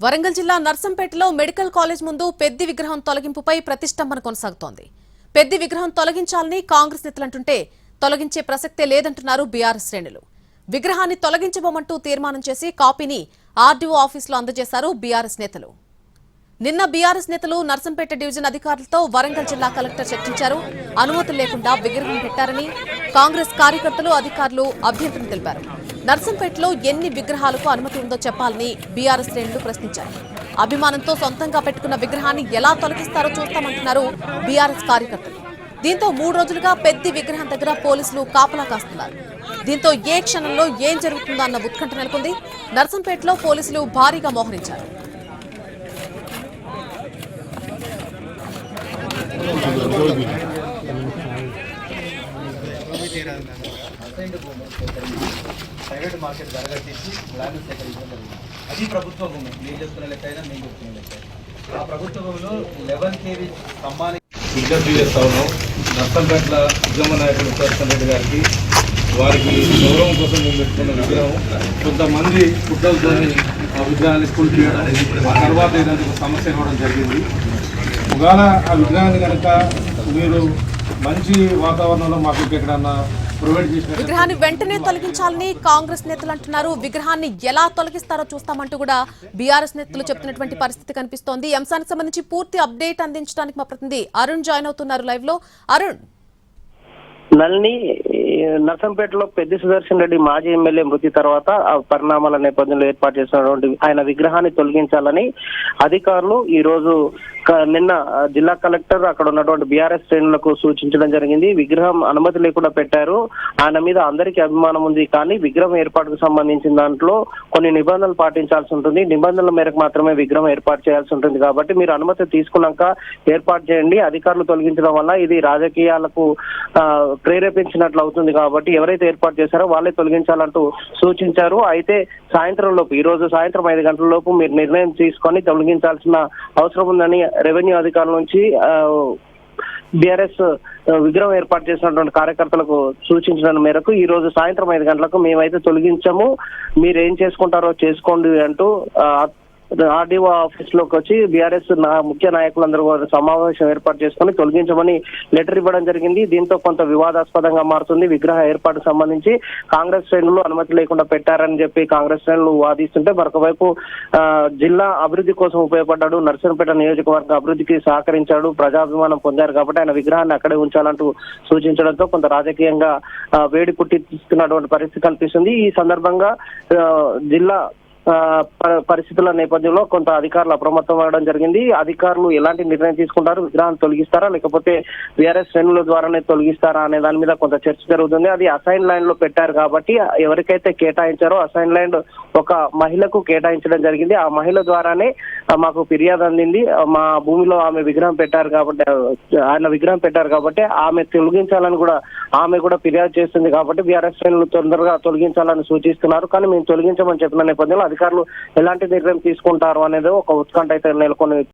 వరంగల్ జిల్లా నర్సంపేటలో medical college ముందు పెద్ది విగ్రహం తొలగింపుపై ప్రతిష్టంభన కొనసాగుతోంది. పెద్ది విగ్రహం తొలగించాలని కాంగ్రెస్ నేతలంటుంటే తొలగించే ప్రసక్తే లేదంటున్నారు బీఆర్ఎస్ శ్రేణులు. విగ్రహాన్ని తొలగించబోమంటూ తీర్మానం చేసి కాపీని ఆర్డీఓ ఆఫీసులో అందజేశారు బీఆర్ఎస్ నేతలు. నిన్న బీఆర్ఎస్ నేతలు నర్సంపేట డివిజన్ అధికారులతో వరంగల్ జిల్లా కలెక్టర్ చర్చించారు. అనుమతులు లేకుండా విగ్రహం పెట్టారని కాంగ్రెస్ కార్యకర్తలు, అధికారులు అభ్యంతరం తెలిపారు. నర్సంపేటలో ఎన్ని విగ్రహాలకు అనుమతి ఉందో చెప్పాలని బీఆర్ఎస్ శ్రేణులు ప్రశ్నించారు. అభిమానంతో సొంతంగా పెట్టుకున్న విగ్రహాన్ని ఎలా తొలగిస్తారో చూస్తామంటున్నారు బీఆర్ఎస్ కార్యకర్తలు. దీంతో 3 రోజులుగా పెద్ది విగ్రహం దగ్గర పోలీసులు కాపలా కాస్తున్నారు. దీంతో ఏ క్షణంలో ఏం జరుగుతుందో అన్న ఉత్కంఠ నెలకొంది. నర్సంపేటలో పోలీసులు భారీగా మోహరించారు. ప్రైవేట్ మార్కెట్ జరగట్టించి ల్యాండ్ సేకరించడం అది ప్రభుత్వ భూమి. మీరు చెప్తున్న లెక్క అయినా మేము చెప్తున్న లెక్క. ఆ ప్రభుత్వ భూమిలో 11 kV స్తంభాన్ని విజ్ఞప్తి చేస్తా ఉన్నాం. నర్సంపేటల ఉద్యమ నాయకుడు ఉత్తరసన్ రెడ్డి గారికి, వారికి గౌరవం కోసం మేము పెట్టుకున్న విగ్రహం కొంతమంది కుట్రలతో ఆ విగ్రహాన్ని స్కూల్ చేయడం, ఆ తర్వాత ఏదైనా సమస్య ఇవ్వడం జరిగింది. ఒకవేళ ఆ విగ్రహాన్ని కనుక మీరు మంచి వాతావరణంలో మాకు ఎక్కడన్నా విగ్రహాన్ని వెంటనే తొలగించాలని కాంగ్రెస్ నేతలు అంటున్నారు. విగ్రహాన్ని ఎలా తొలగిస్తారో చూస్తామంటూ కూడా బీఆర్ఎస్ నేతలు చెప్తున్నటువంటి పరిస్థితి కనిపిస్తోంది. ఈ అంశానికి సంబంధించి పూర్తి అప్డేట్ అందించడానికి మా ప్రతినిధి అరుణ్ జాయిన్ అవుతున్నారు లైవ్ లో. అరుణ్, నల్ని నర్సంపేటలో పెద్ది సుదర్శన్ రెడ్డి మాజీ ఎమ్మెల్యే మృతి తర్వాత ఆ పరిణామాల నేపథ్యంలో ఏర్పాటు చేసినటువంటి ఆయన విగ్రహాన్ని తొలగించాలని అధికారులు ఈ రోజు నిన్న జిల్లా కలెక్టర్ అక్కడ ఉన్నటువంటి బీఆర్ఎస్ శ్రేణులకు సూచించడం జరిగింది. విగ్రహం అనుమతి లేకుండా పెట్టారు, ఆయన మీద అందరికీ అభిమానం ఉంది, కానీ విగ్రహం ఏర్పాటుకు సంబంధించిన దాంట్లో కొన్ని నిబంధనలు పాటించాల్సి ఉంటుంది. నిబంధనల మేరకు మాత్రమే విగ్రహం ఏర్పాటు చేయాల్సి ఉంటుంది. కాబట్టి మీరు అనుమతి తీసుకున్నాక ఏర్పాటు చేయండి. అధికారులు తొలగించడం వల్ల ఇది రాజకీయాలకు ప్రేరేపించినట్లు అవుతుంది. కాబట్టి ఎవరైతే ఏర్పాటు చేశారో వాళ్ళే తొలగించాలంటూ సూచించారు. అయితే సాయంత్రం లోపు, ఈ రోజు సాయంత్రం 5 గంటల లోపు మీరు నిర్ణయం తీసుకొని తొలగించాల్సిన అవసరం ఉందని రెవెన్యూ అధికారుల నుంచి బీఆర్ఎస్ విగ్రహం ఏర్పాటు చేసినటువంటి కార్యకర్తలకు సూచించడం మేరకు ఈ రోజు సాయంత్రం 5 గంటలకు మేమైతే తొలగించాము, మీరు ఏం చేసుకుంటారో చేసుకోండి అంటూ ఆర్డీఓ ఆఫీస్ లోకి వచ్చి బీఆర్ఎస్ ముఖ్య నాయకులందరూ సమావేశం ఏర్పాటు చేసుకుని తొలగించమని లెటర్ ఇవ్వడం జరిగింది. దీంతో కొంత వివాదాస్పదంగా మారుతుంది. విగ్రహ ఏర్పాటుకు సంబంధించి కాంగ్రెస్ శ్రేణులు అనుమతి లేకుండా పెట్టారని చెప్పి కాంగ్రెస్ శ్రేణులు వాదిస్తుంటే, మరొక వైపు జిల్లా అభివృద్ధి కోసం ఉపయోగపడ్డాడు, నర్సంపేట నియోజకవర్గ అభివృద్ధికి సహకరించాడు, ప్రజాభిమానం పొందారు కాబట్టి ఆయన విగ్రహాన్ని అక్కడే ఉంచాలంటూ సూచించడంతో కొంత రాజకీయంగా వేడి పుట్టిస్తున్నటువంటి పరిస్థితి కనిపిస్తుంది. ఈ సందర్భంగా జిల్లా పరిస్థితుల నేపథ్యంలో కొంత అధికారులు అప్రమత్తం అవ్వడం జరిగింది. అధికారులు ఎలాంటి నిర్ణయం తీసుకుంటారు, విగ్రహాన్ని తొలగిస్తారా లేకపోతే బీఆర్ఎస్ శ్రేణుల ద్వారానే తొలగిస్తారా అనే దాని మీద కొంత చర్చ జరుగుతుంది. అది అసైన్ ల్యాండ్ లో పెట్టారు కాబట్టి ఎవరికైతే కేటాయించారో అసైన్ ల్యాండ్ ఒక మహిళకు కేటాయించడం జరిగింది. ఆ మహిళ ద్వారానే మాకు ఫిర్యాదు అందింది, మా భూమిలో ఆమె విగ్రహం పెట్టారు కాబట్టి, ఆయన విగ్రహం పెట్టారు కాబట్టి ఆమె తొలగించాలని కూడా ఆమె కూడా ఫిర్యాదు చేస్తుంది. కాబట్టి బీఆర్ఎస్ శ్రేణులు తొందరగా తొలగించాలని సూచిస్తున్నారు. కానీ మేము తొలగించమని చెప్పిన నేపథ్యంలో అధికారులు ఎలాంటి నిర్ణయం తీసుకుంటారు అనేది ఒక ఉత్కంఠ అయితే నెలకొని